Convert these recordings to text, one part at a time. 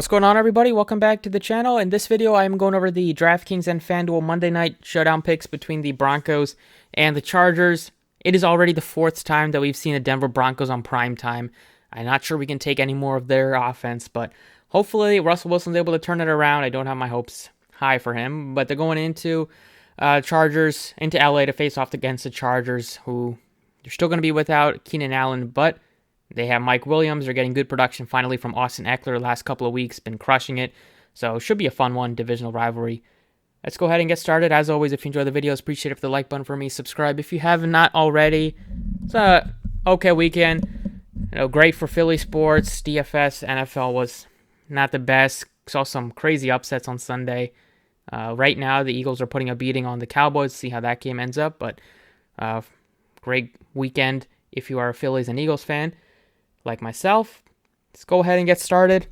What's going on, everybody? Welcome back to the channel. In this video, I am going over the DraftKings and FanDuel Monday night showdown picks between the Broncos and the Chargers. It is already the fourth time that we've seen the Denver Broncos on prime time. I'm not sure we can take any more of their offense, but hopefully Russell Wilson's able to turn it around. I don't have my hopes high for him, but they're going into Chargers, into LA to face off against the Chargers, who they're still going to be without Keenan Allen, but they have Mike Williams. They're getting good production finally from Austin Eckler the last couple of weeks. Been crushing it. So it should be a fun one, divisional rivalry. Let's go ahead and get started. As always, if you enjoy the videos, appreciate it for the like button for me. Subscribe if you have not already. It's a okay weekend. Great for Philly sports. DFS, NFL was not the best. Saw some crazy upsets on Sunday. Right now, the Eagles are putting a beating on the Cowboys. See how that game ends up. But great weekend if you are a Phillies and Eagles fan like myself. Let's go ahead and get started.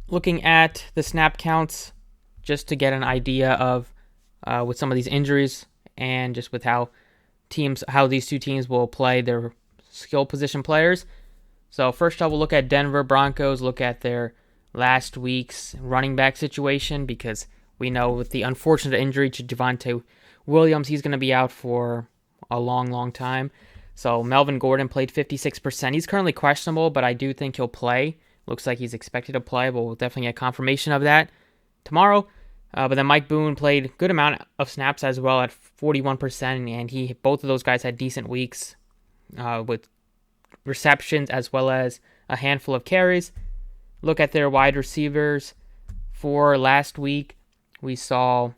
Looking at the snap counts just to get an idea of with some of these injuries and just with how these two teams will play their skill position players. So first I will look at Denver Broncos, look at their last week's running back situation, because we know with the unfortunate injury to Javonte Williams, he's going to be out for a long time. So Melvin Gordon played 56%. He's currently questionable, but I do think he'll play. Looks like he's expected to play, but we'll definitely get confirmation of that tomorrow. But then Mike Boone played a good amount of snaps as well at 41%, and both of those guys had decent weeks with receptions as well as a handful of carries. Look at their wide receivers for last week. We saw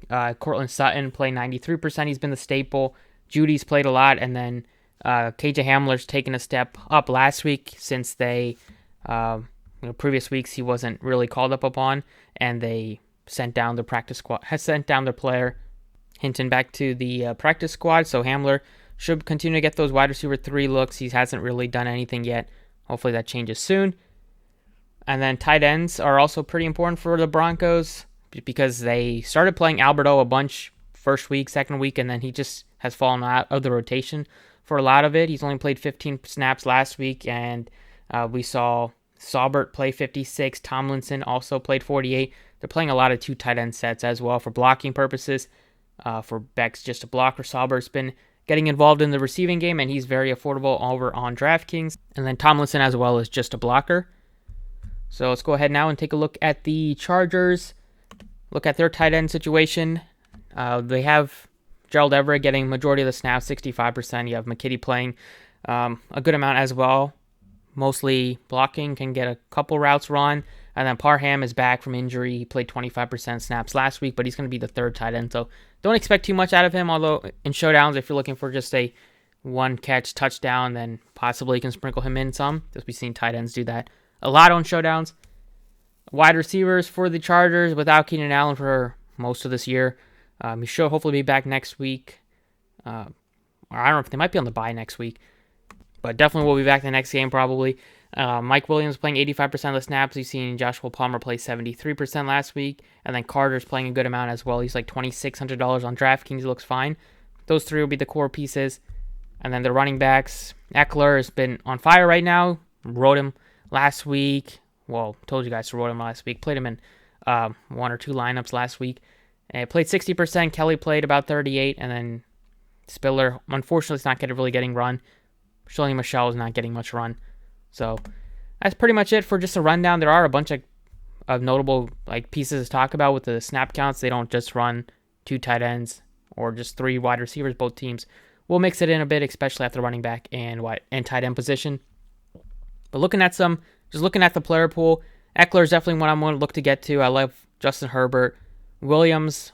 Cortland Sutton play 93%. He's been the staple. Judy's played a lot, and then KJ Hamler's taken a step up last week since they, previous weeks he wasn't really called up upon, and they sent down the practice squad, has sent down their player Hinton back to the practice squad. So Hamler should continue to get those wide receiver 3 looks. He hasn't really done anything yet. Hopefully that changes soon. And then tight ends are also pretty important for the Broncos, because they started playing Alberto a bunch first week, second week, and then he just has fallen out of the rotation for a lot of it. He's only played 15 snaps last week, and we saw Saubert play 56. Tomlinson also played 48. They're playing a lot of 2 tight end sets as well for blocking purposes. For Beck's just a blocker. Saubert's been getting involved in the receiving game, and he's very affordable over on DraftKings. And then Tomlinson as well is just a blocker. So let's go ahead now and take a look at the Chargers. Look at their tight end situation. They have Gerald Everett getting majority of the snaps, 65%. You have McKitty playing a good amount as well, mostly blocking, can get a couple routes run. And then Parham is back from injury. He played 25% snaps last week, but he's going to be the third tight end. So don't expect too much out of him, although in showdowns, if you're looking for just a one-catch touchdown, then possibly you can sprinkle him in some, because we've seen tight ends do that a lot on showdowns. Wide receivers for the Chargers without Keenan Allen for most of this year. He should hopefully be back next week. Or I don't know if they might be on the bye next week, but definitely will be back the next game probably. Mike Williams playing 85% of the snaps. We've seen Joshua Palmer play 73% last week, and then Carter's playing a good amount as well. He's like $2,600 on DraftKings. He looks fine. Those 3 will be the core pieces. And then the running backs. Eckler has been on fire right now. Rode him last week. Well, told you guys to rode him last week. Played him in 1 or 2 lineups last week. And played 60%. Kelly played about 38%. And then Spiller, unfortunately, is not really getting run. Shirley Michelle is not getting much run. So that's pretty much it for just a rundown. There are a bunch of notable pieces to talk about with the snap counts. They don't just run 2 tight ends or just 3 wide receivers. Both teams will mix it in a bit, especially at the running back and tight end position. But looking at the player pool, Eckler is definitely one I'm going to look to get to. I love Justin Herbert. Williams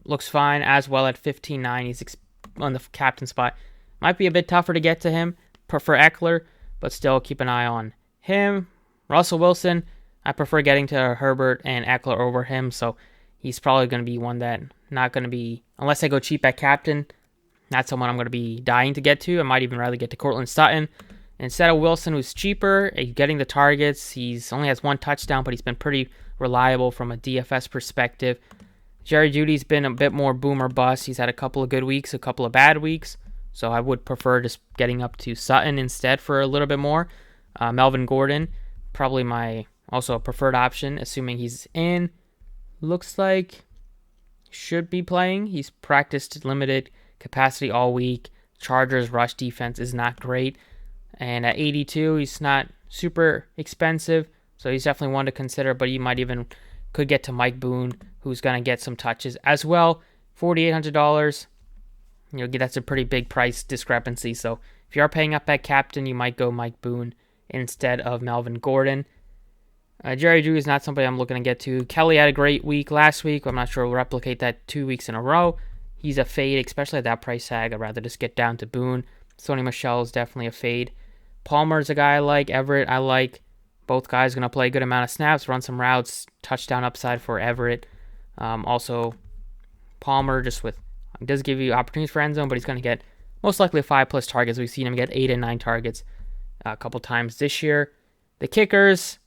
looks fine as well at 15.9. He's on the captain spot. Might be a bit tougher to get to him for Eckler, but still keep an eye on him. Russell Wilson, I prefer getting to Herbert and Eckler over him, so he's probably going to be one that not going to be, unless I go cheap at captain, not someone I'm going to be dying to get to. I might even rather get to Cortland Sutton instead of Wilson, who's cheaper, getting the targets. He's only has 1 touchdown, but he's been pretty reliable from a DFS perspective. Jerry Jeudy's been a bit more boom or bust. He's had a couple of good weeks, a couple of bad weeks. So I would prefer just getting up to Sutton instead for a little bit more. Melvin Gordon, probably my Also a preferred option, assuming he's in. Looks like should be playing. He's practiced limited capacity all week. Chargers rush defense is not great. And at 82, he's not super expensive. So he's definitely one to consider, but you might even could get to Mike Boone, who's going to get some touches as well. $4,800. That's a pretty big price discrepancy. So if you are paying up at captain, you might go Mike Boone instead of Melvin Gordon. Jerry Drew is not somebody I'm looking to get to. Kelly had a great week last week. I'm not sure we'll replicate that 2 weeks in a row. He's a fade, especially at that price tag. I'd rather just get down to Boone. Sony Michel is definitely a fade. Palmer's a guy I like. Everett, I like. Both guys going to play a good amount of snaps, run some routes, touchdown upside for Everett. Also, Palmer does give you opportunities for end zone, but he's going to get most likely 5+ targets. We've seen him get 8 and 9 targets a couple times this year. The kickers,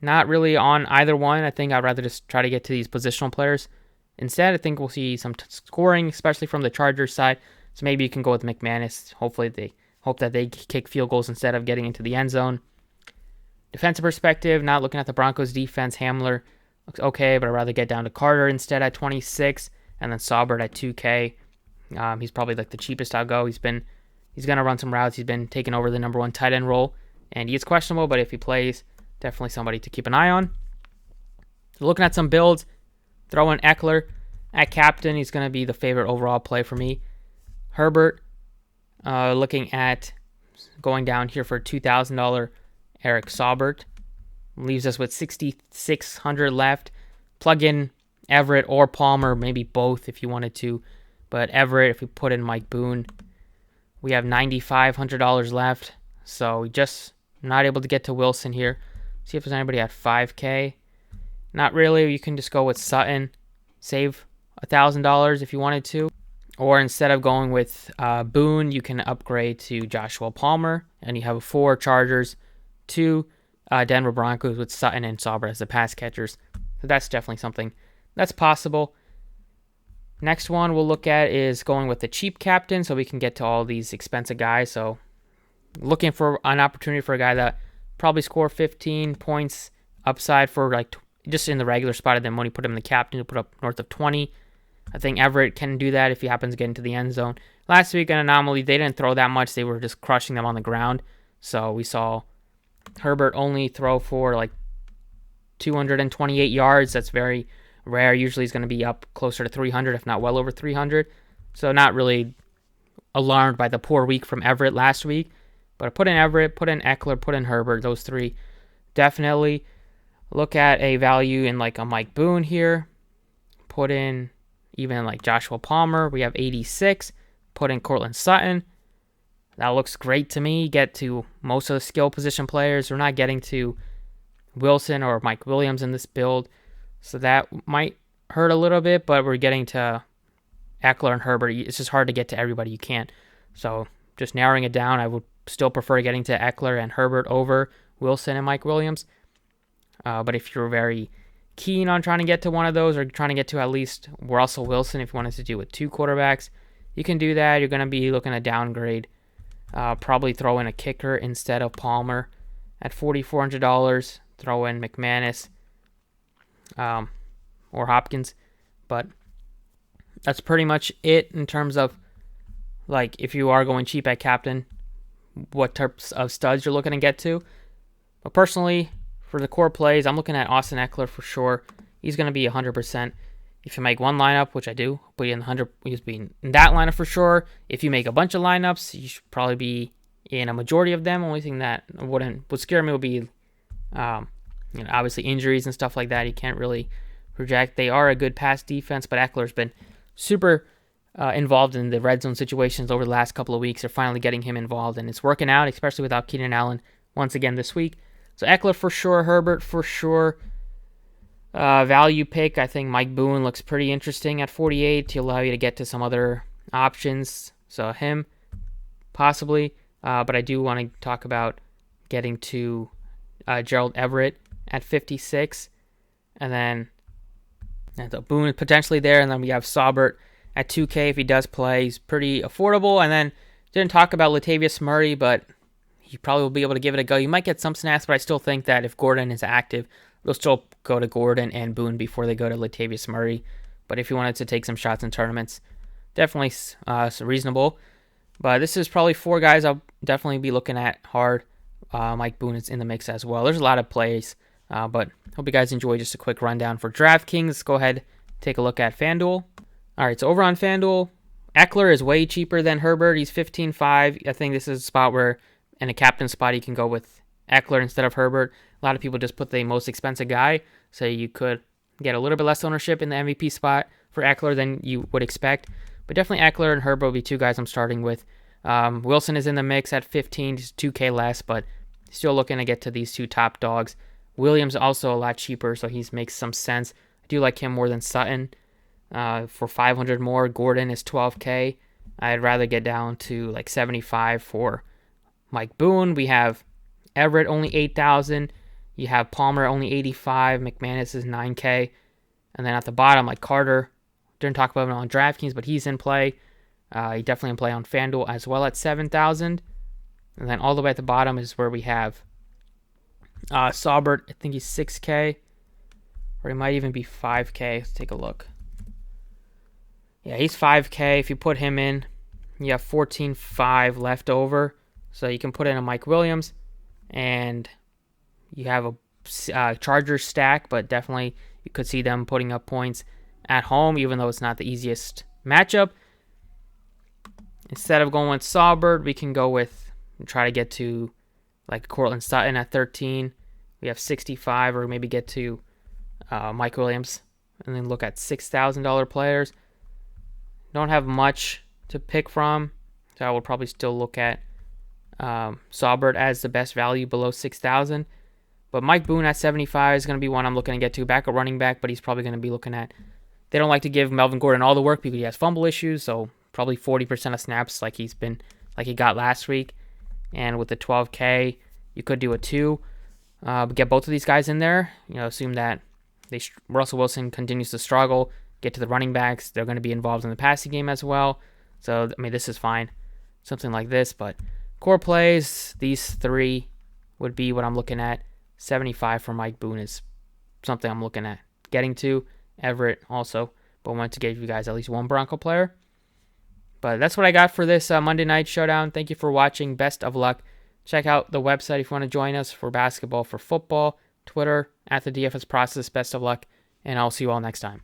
not really on either one. I think I'd rather just try to get to these positional players. Instead, I think we'll see some scoring, especially from the Chargers side. So maybe you can go with McManus. Hopefully they hope that they kick field goals instead of getting into the end zone. Defensive perspective, not looking at the Broncos defense. Hamler looks okay, but I'd rather get down to Carter instead at 26, and then Saubert at 2K. He's probably like the cheapest I'll go. He's going to run some routes. He's been taking over the number 1 tight end role, and he is questionable, but if he plays, definitely somebody to keep an eye on. So looking at some builds, throw in Eckler at captain. He's going to be the favorite overall play for me. Herbert, looking at going down here for $2,000. Eric Saubert leaves us with $6,600 left. Plug in Everett or Palmer, maybe both if you wanted to. But Everett, if we put in Mike Boone, we have $9,500 left. So we just not able to get to Wilson here. See if there's anybody at 5K. Not really. You can just go with Sutton. Save $1,000 if you wanted to. Or instead of going with Boone, you can upgrade to Joshua Palmer. And you have 4 Chargers, 2 Denver Broncos with Sutton and Saubert as the pass catchers. So that's definitely something that's possible. Next one we'll look at is going with the cheap captain so we can get to all these expensive guys. So looking for an opportunity for a guy that probably score 15 points upside for like just in the regular spot, and then when you put him in the captain, he'll put up north of 20. I think Everett can do that if he happens to get into the end zone. Last week, an anomaly, they didn't throw that much. They were just crushing them on the ground. So we saw Herbert only throw for like 228 yards. That's very rare. Usually he's going to be up closer to 300, if not well over 300. So not really alarmed by the poor week from Everett last week. But put in Everett, put in Eckler, put in Herbert. Those 3 definitely. Look at a value in like a Mike Boone here. Put in even like Joshua Palmer. We have 86. Put in Cortland Sutton. That looks great to me. Get to most of the skill position players. We're not getting to Wilson or Mike Williams in this build. So that might hurt a little bit, but we're getting to Eckler and Herbert. It's just hard to get to everybody. You can't. So just narrowing it down, I would still prefer getting to Eckler and Herbert over Wilson and Mike Williams. But if you're very keen on trying to get to one of those or trying to get to at least Russell Wilson, if you wanted to do with 2 quarterbacks, you can do that. You're going to be looking to downgrade. Probably throw in a kicker instead of Palmer at $4,400. Throw in McManus or Hopkins. But that's pretty much it in terms of like if you are going cheap at captain, what types of studs you're looking to get to. But personally, for the core plays, I'm looking at Austin Eckler for sure. He's going to be 100%. If you make one lineup, which I do, put you in 100. He's being in that lineup for sure. If you make a bunch of lineups, you should probably be in a majority of them. Only thing that would scare me would be, obviously injuries and stuff like that. You can't really project. They are a good pass defense, but Eckler's been super involved in the red zone situations over the last couple of weeks. They're finally getting him involved, and it's working out, especially without Keenan Allen once again this week. So Eckler for sure, Herbert for sure. Value pick, I think Mike Boone looks pretty interesting at 48 to allow you to get to some other options. So him, possibly. But I do want to talk about getting to Gerald Everett at 56. And then Boone is potentially there. And then we have Saubert at 2K if he does play. He's pretty affordable. And then didn't talk about Latavius Murray, but he probably will be able to give it a go. You might get some snaps, but I still think that if Gordon is active, They'll still go to Gordon and Boone before they go to Latavius Murray. But if you wanted to take some shots in tournaments, definitely reasonable. But this is probably 4 guys I'll definitely be looking at hard. Mike Boone is in the mix as well. There's a lot of plays, but hope you guys enjoy just a quick rundown for DraftKings. Let's go ahead, take a look at FanDuel. All right, so over on FanDuel, Eckler is way cheaper than Herbert. He's 15.5. I think this is a spot where, in a captain spot, you can go with Eckler instead of Herbert. A lot of people just put the most expensive guy, so you could get a little bit less ownership in the MVP spot for Eckler than you would expect. But definitely Eckler and Herbert will be 2 guys I'm starting with. Wilson is in the mix at 15, just 2K less, but still looking to get to these 2 top dogs. Williams also a lot cheaper, so he makes some sense. I do like him more than Sutton. For 500 more, Gordon is 12K. I'd rather get down to like 75 for Mike Boone. We have Everett only 8,000. You have Palmer only 85. McManus is 9K. And then at the bottom, like Carter, didn't talk about him on DraftKings, but he's in play. He definitely in play on FanDuel as well at 7,000. And then all the way at the bottom is where we have Saubert. I think he's 6K. Or he might even be 5K. Let's take a look. Yeah, he's 5K. If you put him in, you have 14.5 left over. So you can put in a Mike Williams. And you have a Chargers stack, but definitely you could see them putting up points at home, even though it's not the easiest matchup. Instead of going with Saubert, we can go with, try to get to like Cortland Sutton at 13. We have 65, or maybe get to Mike Williams, and then look at $6,000 players. Don't have much to pick from, so I would probably still look at Saubert as the best value below 6,000. But Mike Boone at 75 is going to be one I'm looking to get to. Back at running back, but he's probably going to be looking at. They don't like to give Melvin Gordon all the work because he has fumble issues, so probably 40% of snaps like he got last week. And with the 12K, you could do a 2. Get both of these guys in there. Assume that Russell Wilson continues to struggle. Get to the running backs. They're going to be involved in the passing game as well. So, this is fine. Something like this. But core plays, these 3 would be what I'm looking at. 75 for Mike Boone is something I'm looking at getting to. Everett also. But I wanted to give you guys at least one Bronco player. But that's what I got for this Monday Night Showdown. Thank you for watching. Best of luck. Check out the website if you want to join us for basketball, for football, Twitter, at the DFS process. Best of luck. And I'll see you all next time.